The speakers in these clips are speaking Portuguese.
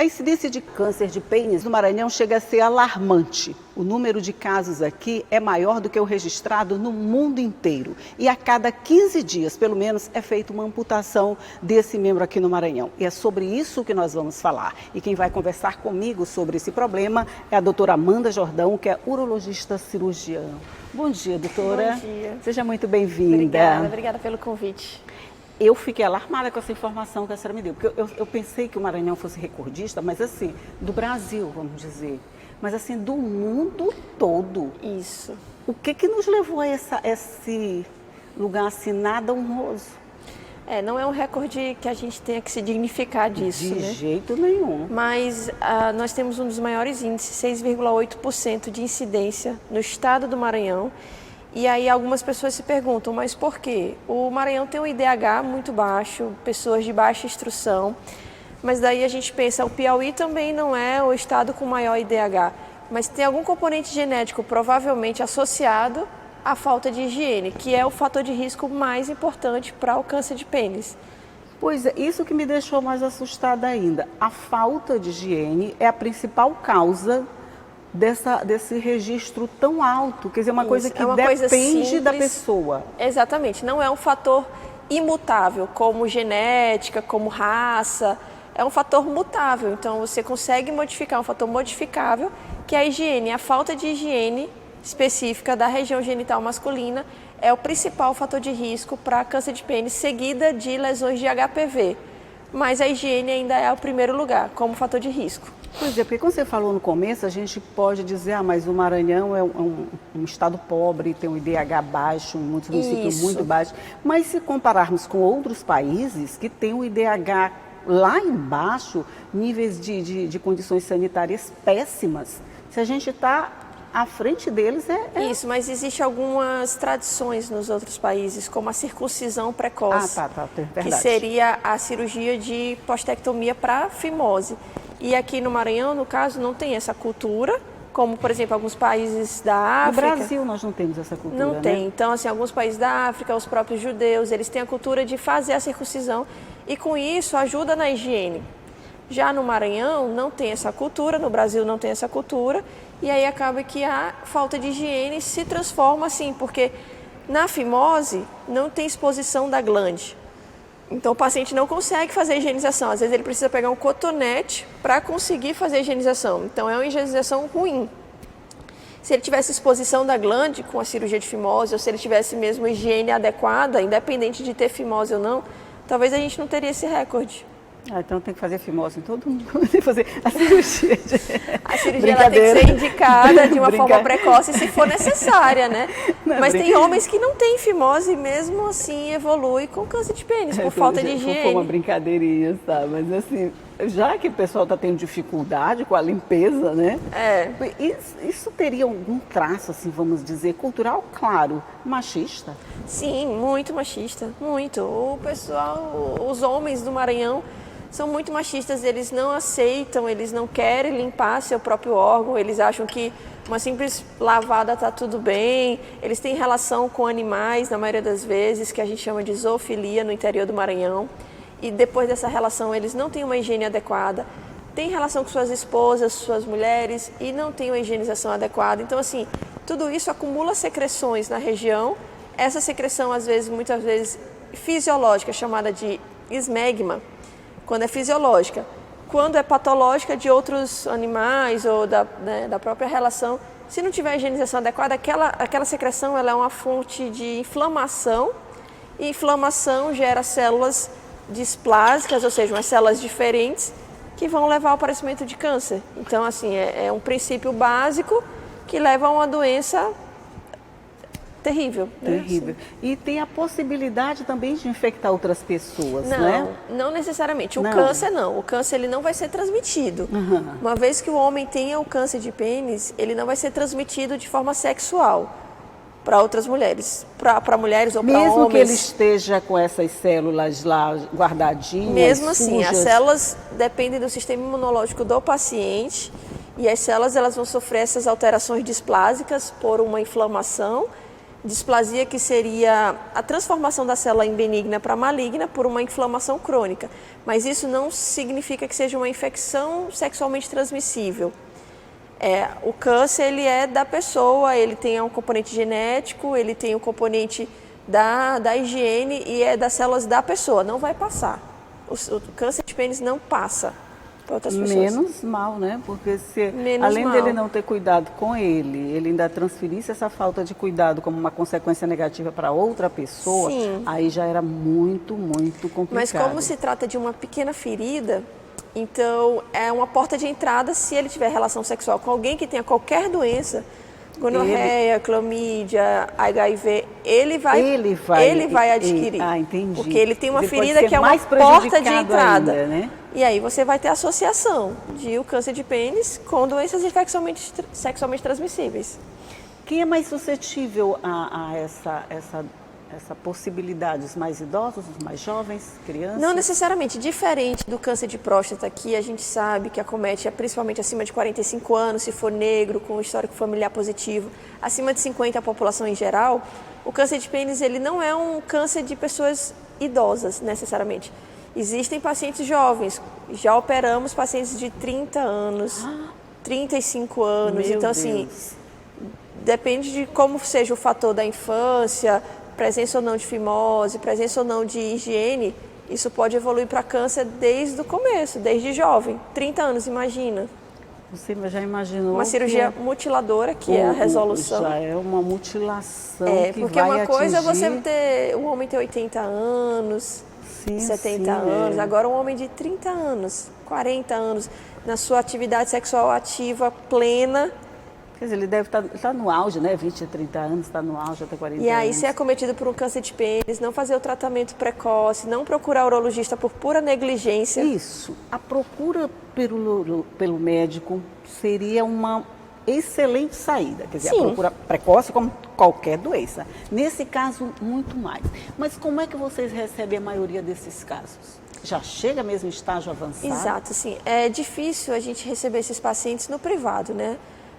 A incidência de câncer de pênis no Maranhão chega a ser alarmante. O número de casos aqui é maior do que o registrado no mundo inteiro. E a cada 15 dias, pelo menos, é feita uma amputação desse membro aqui no Maranhão. E é sobre isso que nós vamos falar. E quem vai conversar comigo sobre esse problema é a doutora Amanda Jordão, que é urologista cirurgiã. Bom dia, doutora. Bom dia. Seja muito bem-vinda. Obrigada pelo convite. Eu fiquei alarmada com essa informação que a senhora me deu, porque eu pensei que o Maranhão fosse recordista, mas assim, do Brasil, vamos dizer, mas assim, do mundo todo. Isso. O que nos levou a esse lugar assim, nada honroso? Não é um recorde que a gente tenha que se dignificar disso, De né? jeito nenhum. Mas nós temos um dos maiores índices, 6,8% de incidência no estado do Maranhão. E aí algumas pessoas se perguntam, mas por quê? O Maranhão tem um IDH muito baixo, pessoas de baixa instrução, mas daí a gente pensa, o Piauí também não é o estado com maior IDH, mas tem algum componente genético provavelmente associado à falta de higiene, que é o fator de risco mais importante para o câncer de pênis. Pois é, isso que me deixou mais assustada ainda. A falta de higiene é a principal causa desse registro tão alto, quer dizer, uma coisa que depende da pessoa. Exatamente, não é um fator imutável, como genética, como raça, é um fator mutável, então você consegue modificar um fator modificável, que é a higiene, a falta de higiene específica da região genital masculina é o principal fator de risco para câncer de pênis, seguida de lesões de HPV, mas a higiene ainda é o primeiro lugar, como fator de risco. Pois é, porque quando você falou no começo, a gente pode dizer, mas o Maranhão é um estado pobre, tem um IDH baixo, muitos municípios muito baixos. Mas se compararmos com outros países que têm um IDH lá embaixo, níveis de condições sanitárias péssimas, se a gente está à frente deles Isso, mas existem algumas tradições nos outros países, como a circuncisão precoce, verdade. Que seria a cirurgia de postectomia para fimose. E aqui no Maranhão, no caso, não tem essa cultura, como, por exemplo, alguns países da África. No Brasil nós não temos essa cultura, Não tem. Né? Então, assim, alguns países da África, os próprios judeus, eles têm a cultura de fazer a circuncisão e, com isso, ajuda na higiene. Já no Maranhão, não tem essa cultura, no Brasil não tem essa cultura, e aí acaba que a falta de higiene se transforma assim, porque na fimose não tem exposição da glande. Então o paciente não consegue fazer a higienização, às vezes ele precisa pegar um cotonete para conseguir fazer a higienização, então é uma higienização ruim. Se ele tivesse exposição da glande com a cirurgia de fimose, ou se ele tivesse mesmo higiene adequada, independente de ter fimose ou não, talvez a gente não teria esse recorde. Então tem que fazer fimose em todo mundo, tem que fazer a cirurgia. A cirurgia ela tem que ser indicada de uma forma precoce se for necessária, né? Mas tem homens que não têm fimose e mesmo assim evolui com câncer de pênis, por falta de higiene. Foi uma brincadeirinha, tá? Mas assim, já que o pessoal está tendo dificuldade com a limpeza, né? Isso teria algum traço, assim, vamos dizer, cultural, claro, machista? Sim, muito machista, muito. O pessoal, os homens do Maranhão são muito machistas, eles não aceitam, eles não querem limpar seu próprio órgão, eles acham que uma simples lavada está tudo bem, eles têm relação com animais, na maioria das vezes, que a gente chama de zoofilia no interior do Maranhão, e depois dessa relação eles não têm uma higiene adequada, têm relação com suas esposas, suas mulheres, e não têm uma higienização adequada. Então, assim, tudo isso acumula secreções na região, essa secreção, às vezes, muitas vezes, fisiológica, chamada de esmegma, quando é fisiológica. Quando é patológica de animais ou da própria relação, se não tiver higienização adequada, aquela secreção ela é uma fonte de inflamação, e inflamação gera células displásicas, ou seja, umas células diferentes, que vão levar ao aparecimento de câncer. Então, assim, é um princípio básico que leva a uma doença terrível. Terrível. Né? E tem a possibilidade também de infectar outras pessoas, não, né? Não necessariamente. O câncer não. O câncer ele não vai ser transmitido. Uma vez que o homem tenha o câncer de pênis, ele não vai ser transmitido de forma sexual para outras mulheres, para mulheres ou para homens. Mesmo que ele esteja com essas células lá guardadinhas, mesmo assim, sujas. As células dependem do sistema imunológico do paciente e as células elas vão sofrer essas alterações displásicas por uma inflamação displasia que seria a transformação da célula em benigna para maligna por uma inflamação crônica. Mas isso não significa que seja uma infecção sexualmente transmissível. O câncer, ele é da pessoa, ele tem um componente genético, ele tem um componente da higiene e é das células da pessoa, não vai passar. O câncer de pênis não passa para outras pessoas. Menos mal, né? Porque além dele não ter cuidado com ele ainda transferisse essa falta de cuidado como uma consequência negativa para outra pessoa, sim, aí já era muito, muito complicado. Mas como se trata de uma pequena ferida, então é uma porta de entrada se ele tiver relação sexual com alguém que tenha qualquer doença, gonorreia, clamídia, HIV, ele vai adquirir. Entendi. Porque ele tem uma ferida que é uma porta de entrada. Ainda, né? E aí você vai ter associação de o câncer de pênis com doenças sexualmente transmissíveis. Quem é mais suscetível a essa possibilidade? Os mais idosos, os mais jovens, crianças? Não necessariamente. Diferente do câncer de próstata, que a gente sabe que acomete principalmente acima de 45 anos, se for negro, com histórico familiar positivo, acima de 50 a população em geral, o câncer de pênis ele não é um câncer de pessoas idosas, necessariamente. Existem pacientes jovens, já operamos pacientes de 30 anos, 35 anos, Meu então Deus. assim, depende de como seja o fator da infância, presença ou não de fimose, presença ou não de higiene, isso pode evoluir para câncer desde o começo, desde jovem, 30 anos, imagina. Você já imaginou? Uma cirurgia mutiladora, que é a resolução. Já é uma mutilação que porque vai uma coisa é você atingir... ter um homem ter 80 anos, Sim, 70 anos, agora um homem de 30 anos, 40 anos, na sua atividade sexual ativa plena. Quer dizer, ele deve estar no auge, né? 20, 30 anos, está no auge até 40 anos. E aí ser acometido por um câncer de pênis, não fazer o tratamento precoce, não procurar urologista por pura negligência. Isso. A procura pelo médico seria uma excelente saída. Quer dizer, Sim. A procura precoce como qualquer doença. Nesse caso, muito mais. Mas como é que vocês recebem a maioria desses casos? Já chega mesmo em estágio avançado? Exato, sim. É difícil a gente receber esses pacientes no privado, né?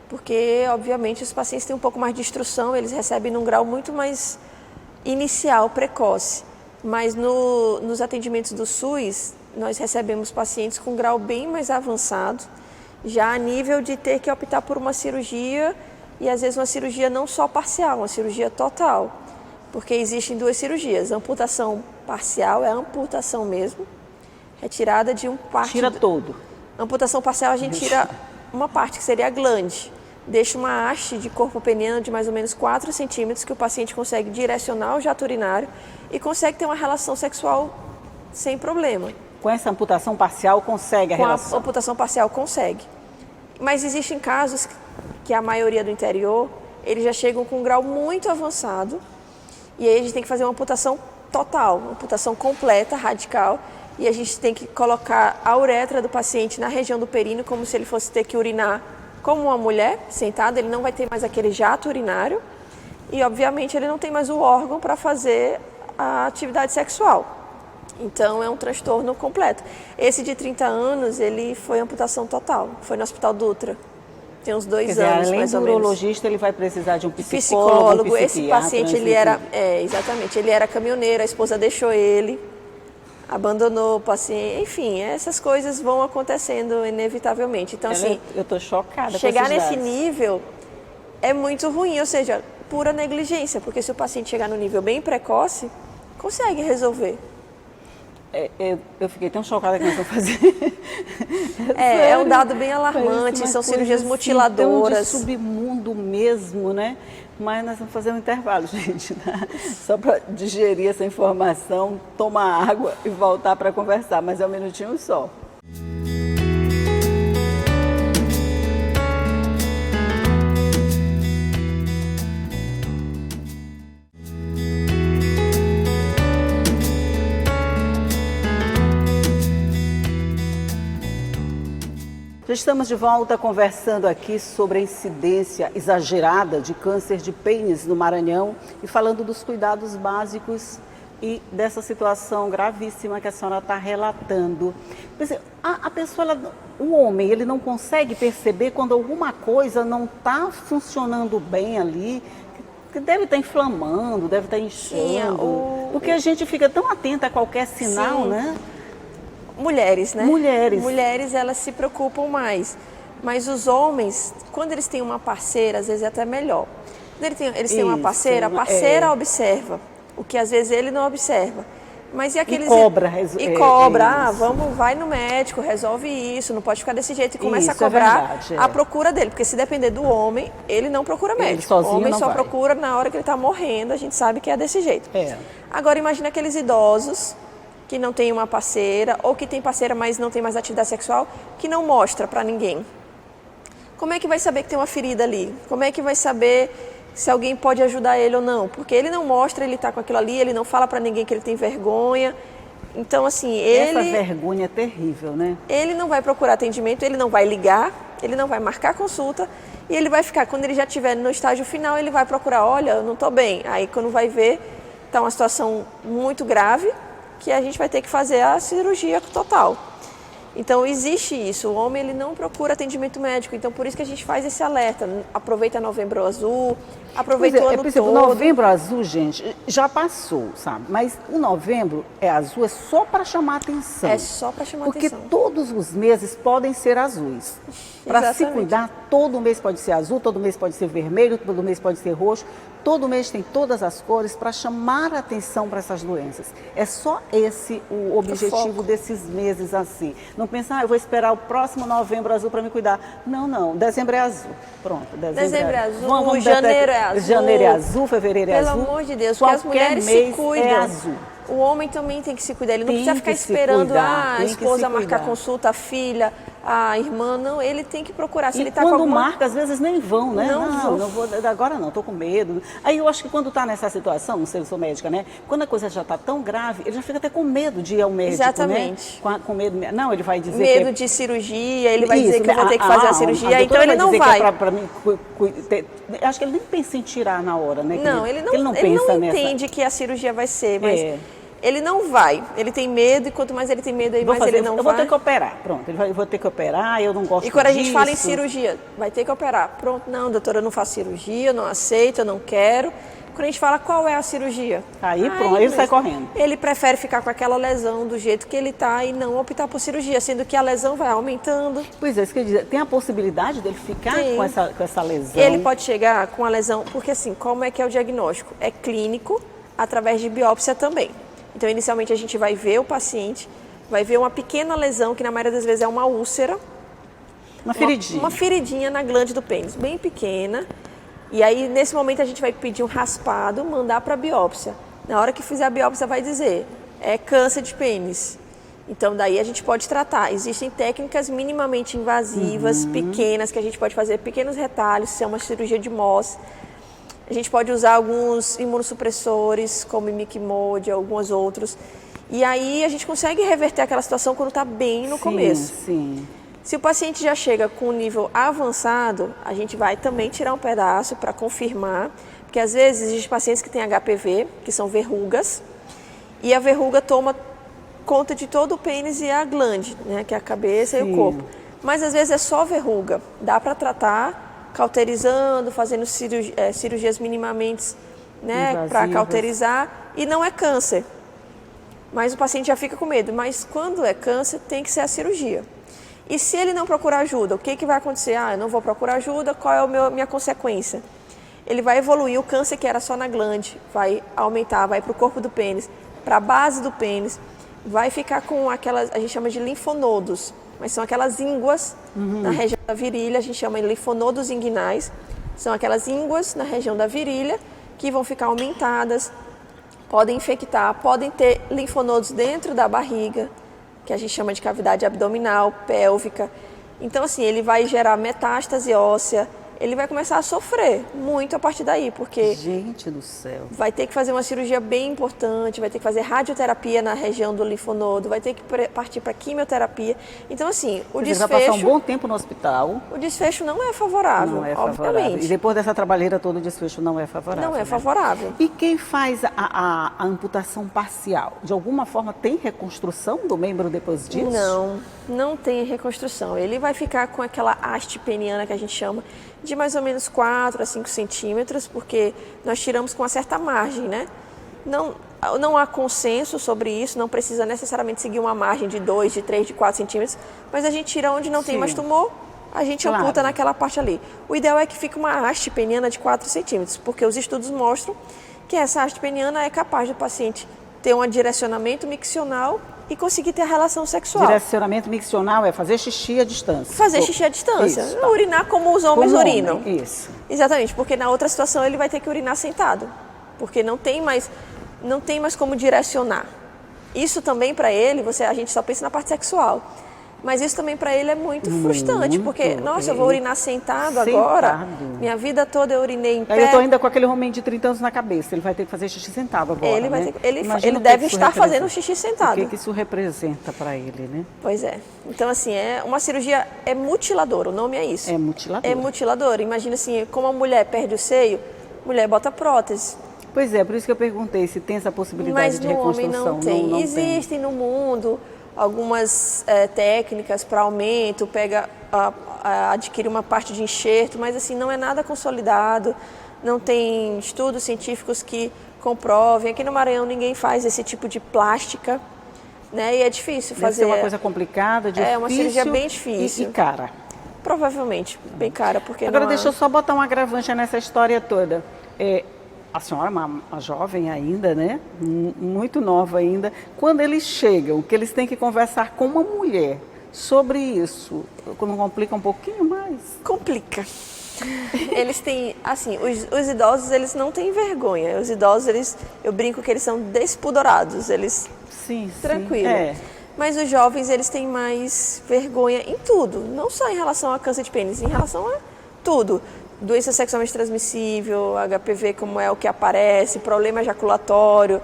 Porque, obviamente, os pacientes têm um pouco mais de instrução, eles recebem num grau muito mais inicial, precoce. Mas nos atendimentos do SUS, nós recebemos pacientes com grau bem mais avançado, já a nível de ter que optar por uma cirurgia, e às vezes uma cirurgia não só parcial, uma cirurgia total. Porque existem duas cirurgias, amputação parcial é a amputação mesmo, retirada de um parte... Tira todo. Amputação parcial a gente tira uma parte, que seria a glande. Deixa uma haste de corpo peniano de mais ou menos 4 centímetros que o paciente consegue direcionar o jato urinário e consegue ter uma relação sexual sem problema. Com essa amputação parcial consegue a relação? Com a amputação parcial consegue. Mas existem casos que a maioria do interior, eles já chegam com um grau muito avançado e aí a gente tem que fazer uma amputação total, uma amputação completa, radical, e a gente tem que colocar a uretra do paciente na região do períneo como se ele fosse ter que urinar como uma mulher sentada, ele não vai ter mais aquele jato urinário e, obviamente, ele não tem mais o órgão para fazer a atividade sexual. Então, é um transtorno completo. Esse de 30 anos, ele foi amputação total, foi no Hospital Dutra. Tem uns 2 anos, mais ou menos. Além do urologista, ele vai precisar de um psicólogo, psicólogo. Esse paciente, ele era, exatamente, ele era caminhoneiro, a esposa deixou ele, abandonou o paciente, enfim, essas coisas vão acontecendo inevitavelmente. Então, assim, eu estou chocada chegar com esses nesse dados. nível é muito ruim, ou seja, pura negligência, porque se o paciente chegar no nível bem precoce, consegue resolver. Eu fiquei tão chocada que nós vamos fazer. É um dado bem alarmante, são cirurgias mutiladoras. Assim, de submundo mesmo, né? Mas nós vamos fazer um intervalo, gente, né? Só para digerir essa informação, tomar água e voltar para conversar, mas é um minutinho só. Já estamos de volta conversando aqui sobre a incidência exagerada de câncer de pênis no Maranhão e falando dos cuidados básicos e dessa situação gravíssima que a senhora está relatando. A pessoa, o homem, ele não consegue perceber quando alguma coisa não está funcionando bem ali. Porque deve estar inflamando, deve estar inchando. Porque a gente fica tão atenta a qualquer sinal, Sim. né? Mulheres, né? Mulheres. Mulheres, elas se preocupam mais. Mas os homens, quando eles têm uma parceira, às vezes é até melhor. Quando eles têm uma parceira, a parceira observa, o que às vezes ele não observa. Mas e aqueles... E cobra, vai no médico, resolve isso, não pode ficar desse jeito. E começa a cobrar a procura dele. Porque se depender do homem, ele não procura médico. Ele sozinho o homem não só vai. procura na hora que ele está morrendo, a gente sabe que é desse jeito. É. Agora imagina aqueles idosos que não tem uma parceira, ou que tem parceira, mas não tem mais atividade sexual, que não mostra para ninguém. Como é que vai saber que tem uma ferida ali? Como é que vai saber se alguém pode ajudar ele ou não? Porque ele não mostra, ele está com aquilo ali, ele não fala para ninguém que ele tem vergonha. Então, assim, Essa vergonha é terrível, né? Ele não vai procurar atendimento, ele não vai ligar, ele não vai marcar consulta, e ele vai ficar, quando ele já estiver no estágio final, ele vai procurar, olha, eu não estou bem. Aí, quando vai ver, está uma situação muito grave, que a gente vai ter que fazer a cirurgia total. Então, existe isso. O homem, ele não procura atendimento médico. Então, por isso que a gente faz esse alerta. Aproveita Novembro Azul, aproveita o ano todo. Novembro Azul, gente, já passou, sabe? Mas o Novembro Azul é só para chamar atenção. É só para chamar atenção. Porque todos os meses podem ser azuis. Para se cuidar, todo mês pode ser azul, todo mês pode ser vermelho, todo mês pode ser roxo. Todo mês tem todas as cores para chamar a atenção para essas doenças. É só esse o objetivo desses meses assim. Não pensar, eu vou esperar o próximo Novembro Azul para me cuidar. Não. Dezembro é azul. Pronto. Dezembro é azul, janeiro é azul. Janeiro é azul, fevereiro é azul. Pelo amor de Deus, porque as mulheres se cuidam. É azul. O homem também tem que se cuidar. Ele não precisa ficar esperando a esposa marcar consulta, a filha, a irmã. Não, ele tem que procurar. Se ele tá quando marca, às vezes nem vão, né? Não vou, agora não, estou com medo. Aí eu acho que quando está nessa situação, não sei, eu sou médica, né? Quando a coisa já está tão grave, ele já fica até com medo de ir ao médico, exatamente. Né? Com medo. Não, ele vai dizer medo de cirurgia, ele vai dizer que eu vou ter que fazer a cirurgia, então ele não vai. Acho que ele nem pensa em tirar na hora, né? Não, ele não entende que a cirurgia vai ser, mas ele não vai. Ele tem medo e quanto mais ele tem medo, aí mais ele não vai. Eu vou ter que operar, pronto. Eu vou ter que operar, eu não gosto disso. E quando a gente fala em cirurgia, vai ter que operar. Pronto, não, doutora, eu não faço cirurgia, eu não aceito, eu não quero. Quando a gente fala qual é a cirurgia, aí pronto, ele sai correndo. Ele prefere ficar com aquela lesão do jeito que ele está e não optar por cirurgia, sendo que a lesão vai aumentando. Pois é, isso quer dizer, tem a possibilidade dele ficar com essa lesão? Ele pode chegar com a lesão, porque assim, como é que é o diagnóstico? É clínico, através de biópsia também. Então, inicialmente a gente vai ver o paciente, vai ver uma pequena lesão, que na maioria das vezes é uma úlcera. Uma feridinha. Uma feridinha na glande do pênis, bem pequena. E aí, nesse momento, a gente vai pedir um raspado, mandar para a biópsia. Na hora que fizer a biópsia, vai dizer, é câncer de pênis. Então, daí a gente pode tratar. Existem técnicas minimamente invasivas, pequenas, que a gente pode fazer pequenos retalhos, se é uma cirurgia de Mohs. A gente pode usar alguns imunossupressores, como imiquimod, alguns outros. E aí a gente consegue reverter aquela situação quando está bem no começo. Sim. Se o paciente já chega com um nível avançado, a gente vai também tirar um pedaço para confirmar, porque às vezes existem pacientes que têm HPV, que são verrugas, e a verruga toma conta de todo o pênis e a glande, né, que é a cabeça e o corpo. Mas às vezes é só verruga, dá para tratar cauterizando, fazendo cirurgias minimamente, né, para cauterizar, e não é câncer. Mas o paciente já fica com medo, mas quando é câncer tem que ser a cirurgia. E se ele não procurar ajuda, o que vai acontecer? Eu não vou procurar ajuda, qual é a minha consequência? Ele vai evoluir, o câncer que era só na glande, vai aumentar, vai para o corpo do pênis, para a base do pênis, vai ficar com aquelas, a gente chama de linfonodos, mas são aquelas ínguas na região da virilha, a gente chama de linfonodos inguinais, são aquelas ínguas na região da virilha que vão ficar aumentadas, podem infectar, podem ter linfonodos dentro da barriga, que a gente chama de cavidade abdominal, pélvica. Então, assim, ele vai gerar metástase óssea, ele vai começar a sofrer muito a partir daí, porque... Gente do céu! Vai ter que fazer uma cirurgia bem importante, vai ter que fazer radioterapia na região do linfonodo, vai ter que partir para quimioterapia. Então, assim, o desfecho... Vai passar um bom tempo no hospital. O desfecho não é favorável, não é favorável. Obviamente. E depois dessa trabalheira toda, o desfecho não é favorável. Não é favorável. E quem faz a amputação parcial, de alguma forma tem reconstrução do membro depois disso? Não tem reconstrução. Ele vai ficar com aquela haste peniana que a gente chama, de mais ou menos 4 a 5 centímetros, porque nós tiramos com uma certa margem, né? Não há consenso sobre isso, não precisa necessariamente seguir uma margem de 2, de 3, de 4 centímetros, mas a gente tira onde não tem mais tumor, a gente amputa naquela parte ali. O ideal é que fique uma haste peniana de 4 centímetros, porque os estudos mostram que essa haste peniana é capaz do paciente ter um direcionamento miccional e conseguir ter a relação sexual. Direcionamento miccional é fazer xixi à distância. Fazer xixi à distância. Isso, tá. Urinar como os homens urinam. Isso. Exatamente, porque na outra situação ele vai ter que urinar sentado, porque não tem mais como direcionar. Isso também para ele, a gente só pensa na parte sexual. Mas isso também para ele é muito frustrante, porque, nossa, eu vou urinar sentado agora, minha vida toda eu urinei em pé. Aí eu estou ainda com aquele homem de 30 anos na cabeça, ele vai ter que fazer xixi sentado agora, ele deve estar fazendo xixi sentado. O que isso representa para ele, né? Pois é. Então, assim, uma cirurgia é mutiladora, o nome é isso. É mutiladora. É mutiladora. Imagina assim, como a mulher perde o seio, a mulher bota prótese. Pois é, por isso que eu perguntei se tem essa possibilidade de reconstrução. Mas no homem não tem. Não Existem no mundo algumas técnicas para aumento, adquire uma parte de enxerto, mas assim, não é nada consolidado, não tem estudos científicos que comprovem. Aqui no Maranhão ninguém faz esse tipo de plástica, né? E é difícil fazer. É uma coisa complicada, difícil. É uma cirurgia bem difícil. E cara. Provavelmente, bem cara, porque agora deixa eu só botar um agravante nessa história toda. A senhora é uma jovem ainda, né? Muito nova ainda. Quando eles chegam, que eles têm que conversar com uma mulher sobre isso, não complica um pouquinho mais? Complica. Eles têm, assim, os idosos, eles não têm vergonha. Os idosos, eu brinco que eles são despudorados, eles... Sim, tranquilo. Mas os jovens, eles têm mais vergonha em tudo, não só em relação a câncer de pênis, em relação a tudo. Doença sexualmente transmissível, HPV, como é o que aparece, problema ejaculatório,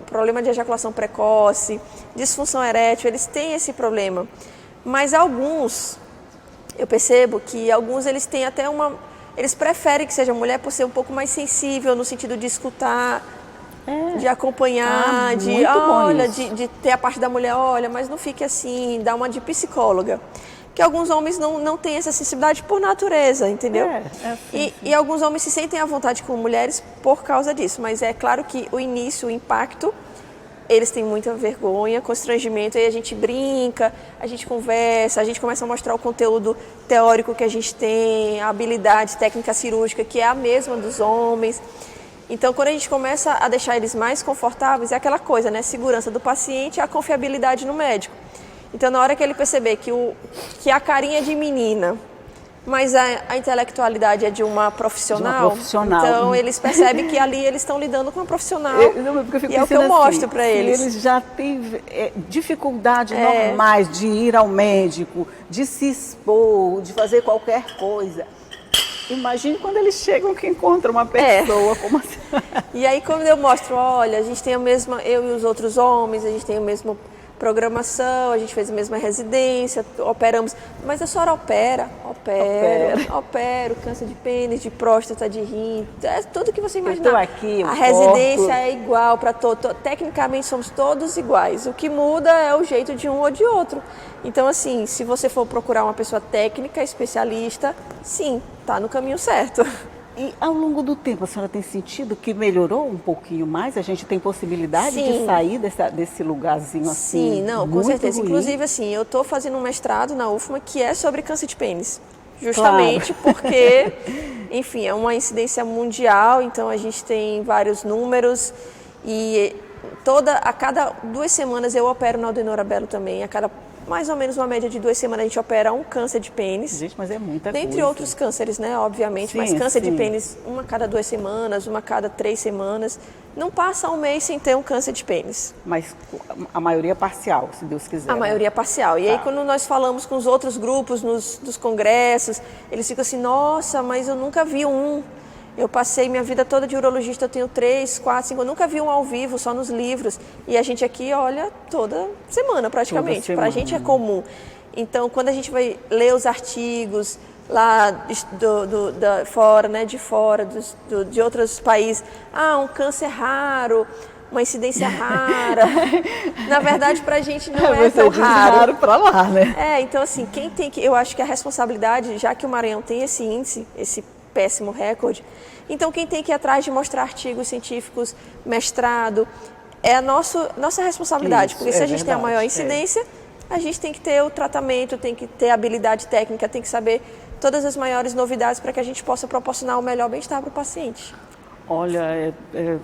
problema de ejaculação precoce, disfunção erétil, eles têm esse problema. Mas alguns, eu percebo que alguns eles têm até eles preferem que seja mulher por ser um pouco mais sensível no sentido de escutar, de acompanhar, de ter a parte da mulher, olha, mas não fique assim, dá uma de psicóloga. Que alguns homens não têm essa sensibilidade por natureza, entendeu? E alguns homens se sentem à vontade com mulheres por causa disso, mas é claro que o início, o impacto, eles têm muita vergonha, constrangimento, aí a gente brinca, a gente conversa, a gente começa a mostrar o conteúdo teórico que a gente tem, a habilidade técnica cirúrgica, que é a mesma dos homens. Então, quando a gente começa a deixar eles mais confortáveis, é aquela coisa, né? Segurança do paciente e a confiabilidade no médico. Então, na hora que ele perceber que a carinha é de menina, mas a intelectualidade é de uma profissional, então eles percebem que ali eles estão lidando com uma profissional e é o que eu mostro para eles. Eles já têm dificuldades normais de ir ao médico, de se expor, de fazer qualquer coisa. Imagine quando eles chegam que encontram uma pessoa como assim. E aí, quando eu mostro, olha, a gente tem a mesma, eu e os outros homens, a gente tem a mesma programação, a gente fez a mesma residência, operamos, mas a senhora opero, câncer de pênis, de próstata, de rim, tudo que você imaginar. Eu tô aqui, a residência é igual para tecnicamente somos todos iguais, o que muda é o jeito de um ou de outro. Então, assim, se você for procurar uma pessoa técnica, especialista, sim, tá no caminho certo. E ao longo do tempo, a senhora tem sentido que melhorou um pouquinho mais? A gente tem possibilidade de sair desse lugarzinho assim? Sim, não, com certeza. Ruim. Inclusive, assim, eu estou fazendo um mestrado na UFMA que é sobre câncer de pênis. Justamente porque, enfim, é uma incidência mundial, então a gente tem vários números e a cada 2 semanas eu opero na Aldenora Belo também, a cada mais ou menos uma média de 2 semanas a gente opera um câncer de pênis. Gente, mas é muita coisa. Dentre outros cânceres, né, obviamente, mas câncer de pênis uma a cada 2 semanas, uma a cada 3 semanas. Não passa um mês sem ter um câncer de pênis. Mas a maioria parcial, se Deus quiser. A maioria parcial. E aí quando nós falamos com os outros grupos dos congressos, eles ficam assim, nossa, mas eu nunca vi um. Eu passei minha vida toda de urologista, eu tenho 3, 4, 5, eu nunca vi um ao vivo, só nos livros. E a gente aqui olha toda semana praticamente, para a gente é comum. Então, quando a gente vai ler os artigos lá fora, né, de fora, de outros países, um câncer raro, uma incidência rara. Na verdade, pra gente não é Você tão diz raro. pra lá, né? Então assim, quem tem que, eu acho que a responsabilidade, já que o Maranhão tem esse índice, esse péssimo recorde, então quem tem que ir atrás de mostrar artigos científicos, mestrado, é a nossa responsabilidade, porque se a gente tem a maior incidência, a gente tem que ter o tratamento, tem que ter habilidade técnica, tem que saber todas as maiores novidades para que a gente possa proporcionar o melhor bem-estar para o paciente. Olha, eu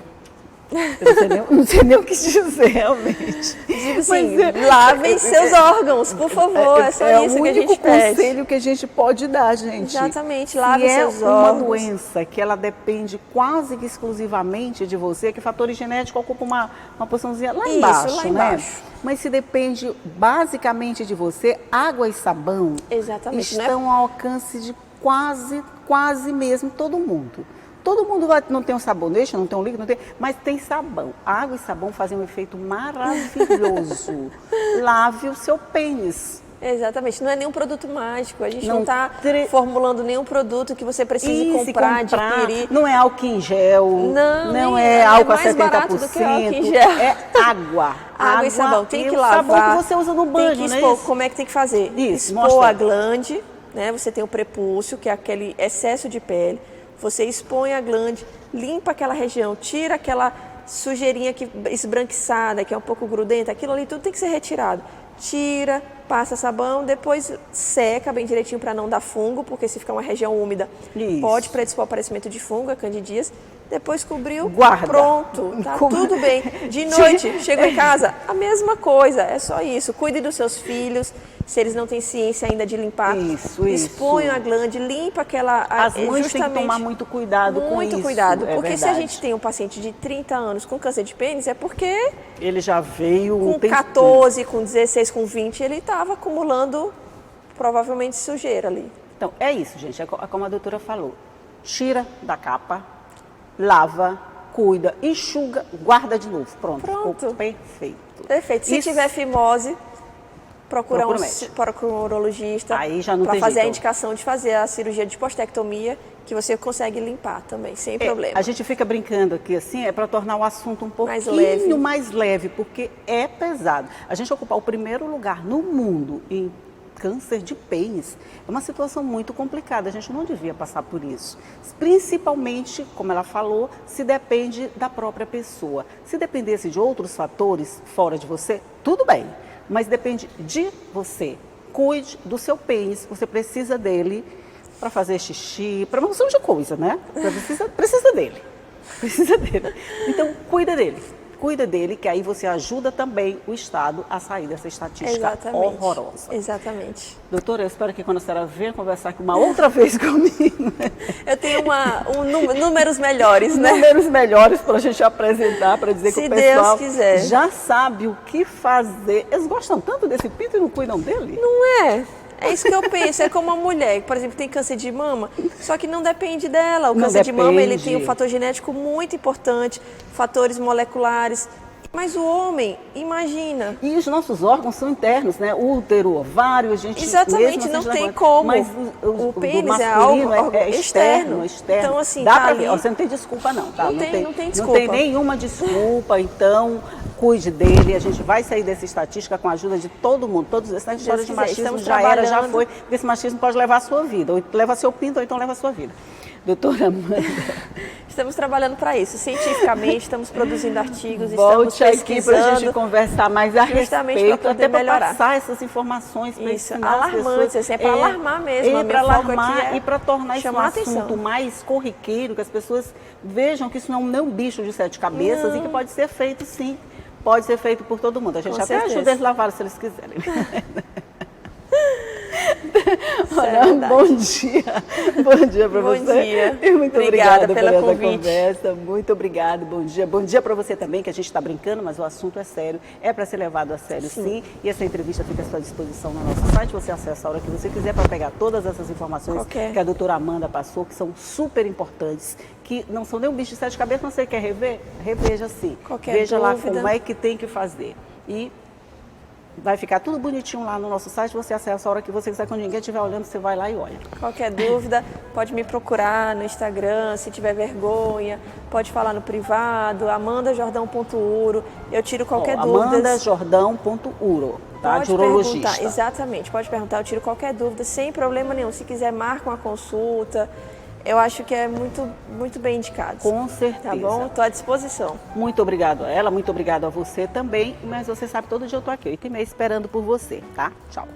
não sei nem o que dizer, realmente. Digo assim, lavem seus órgãos, por favor, é só isso que a gente pede. É o único conselho que a gente pode dar, gente. Exatamente, lavem seus órgãos. Se é uma doença que ela depende quase que exclusivamente de você, que fatores genéticos ocupam uma posiçãozinha lá embaixo, isso, lá né? embaixo. Mas se depende basicamente de você, água e sabão estão ao alcance de quase mesmo todo mundo. Todo mundo não tem um sabonete, não tem um líquido, mas tem sabão. Água e sabão fazem um efeito maravilhoso. Lave o seu pênis. Exatamente, não é nenhum produto mágico, a gente não está formulando nenhum produto que você precise comprar, adquirir. Não é álcool em gel, não é álcool a 70%, barato do que álcool em gel. É água. Água e sabão, tem que lavar. Sabão que você usa no banho, tem que expor, como é que tem que fazer? Expor a glande, né? Você tem o prepúcio, que é aquele excesso de pele, você expõe a glande, limpa aquela região, tira aquela sujeirinha esbranquiçada, que é um pouco grudenta, aquilo ali tudo tem que ser retirado. Tira, passa sabão, depois seca bem direitinho para não dar fungo, porque se ficar uma região úmida, pode predispor ao aparecimento de fungo, a candidíase. Depois cobriu, pronto, tá tudo bem. De noite, chegou em casa, a mesma coisa, é só isso. Cuide dos seus filhos, se eles não têm ciência ainda de limpar. Exponham a glande, limpa aquela... As mães têm que tomar muito cuidado com isso. Muito cuidado, porque se a gente tem um paciente de 30 anos com câncer de pênis, é porque... Ele já veio... Com 14, com 16, com 20, ele estava acumulando provavelmente sujeira ali. Então, é isso, gente, é como a doutora falou. Tira da capa, lava, cuida, enxuga, guarda de novo. Pronto. Ficou perfeito. Perfeito. Se tiver fimose, procura um urologista para fazer a indicação de fazer a cirurgia de postectomia, que você consegue limpar também, sem problema. A gente fica brincando aqui assim, é para tornar o assunto um pouquinho mais leve, porque é pesado. A gente ocupar o primeiro lugar no mundo em câncer de pênis é uma situação muito complicada, a gente não devia passar por isso. Principalmente, como ela falou, se depende da própria pessoa. Se dependesse de outros fatores fora de você, tudo bem, mas depende de você. Cuide do seu pênis, você precisa dele para fazer xixi, para uma opção de coisa, né? Precisa dele. Então, cuida dele, que aí você ajuda também o Estado a sair dessa estatística horrorosa. Exatamente. Doutora, eu espero que quando a senhora venha conversar aqui uma outra vez comigo... Eu tenho números melhores, né? Números melhores para a gente apresentar, para dizer que o pessoal já sabe o que fazer. Eles gostam tanto desse pinto e não cuidam dele? Não é? É isso que eu penso, é como uma mulher, por exemplo, tem câncer de mama, só que não depende dela. O câncer de mama, ele tem um fator genético muito importante, fatores moleculares. Mas o homem, imagina. E os nossos órgãos são internos, né? Útero, ovário, a gente... Exatamente, não tem como. Mas o pênis é algo externo. Então, assim, dá pra ver. Você não tem desculpa, não, tá? Não tem desculpa. Não tem nenhuma desculpa, então... Cuide dele, a gente vai sair dessa estatística com a ajuda de todo mundo. Todos essa história de machismo já foi, porque esse machismo pode levar a sua vida, ou leva seu pinto, ou então leva a sua vida. Doutora Amanda. Estamos trabalhando para isso, cientificamente, estamos produzindo artigos, estamos pesquisando. Aqui para a gente conversar mais a respeito, até para passar essas informações para ensinar as pessoas. Assim, é para alarmar mesmo. É para alarmar e para tornar esse assunto mais corriqueiro, que as pessoas vejam que isso não é um bicho de 7 cabeças e que pode ser feito sim. Pode ser feito por todo mundo. A gente até ajuda eles a lavar se eles quiserem. Olha, bom dia. Bom dia para você. Bom dia. E muito obrigada pela por essa convite. conversa. Muito obrigada. Bom dia. Bom dia para você também, que a gente está brincando, mas o assunto é sério. É para ser levado a sério, sim. E essa entrevista fica à sua disposição no nosso site. Você acessa a hora que você quiser para pegar todas essas informações que a doutora Amanda passou, que são super importantes, que não são nem um bicho de 7 cabeças. Não sei, quer rever? Reveja sim. Veja lá como é que tem que fazer. E Vai ficar tudo bonitinho lá no nosso site, você acessa a hora que você quiser, quando ninguém estiver olhando, você vai lá e olha. Qualquer dúvida, pode me procurar no Instagram, se tiver vergonha, pode falar no privado, amandajordão.uro, eu tiro qualquer dúvida. amandajordão.uro, tá? Pode De urologista. perguntar, exatamente, pode perguntar, eu tiro qualquer dúvida, sem problema nenhum. Se quiser, marca uma consulta, eu acho que é muito bem indicado. Com certeza. Tá bom? Estou à disposição. Muito obrigado a ela, muito obrigado a você também, mas você sabe, todo dia eu tô aqui, 8h30, esperando por você, tá? Tchau.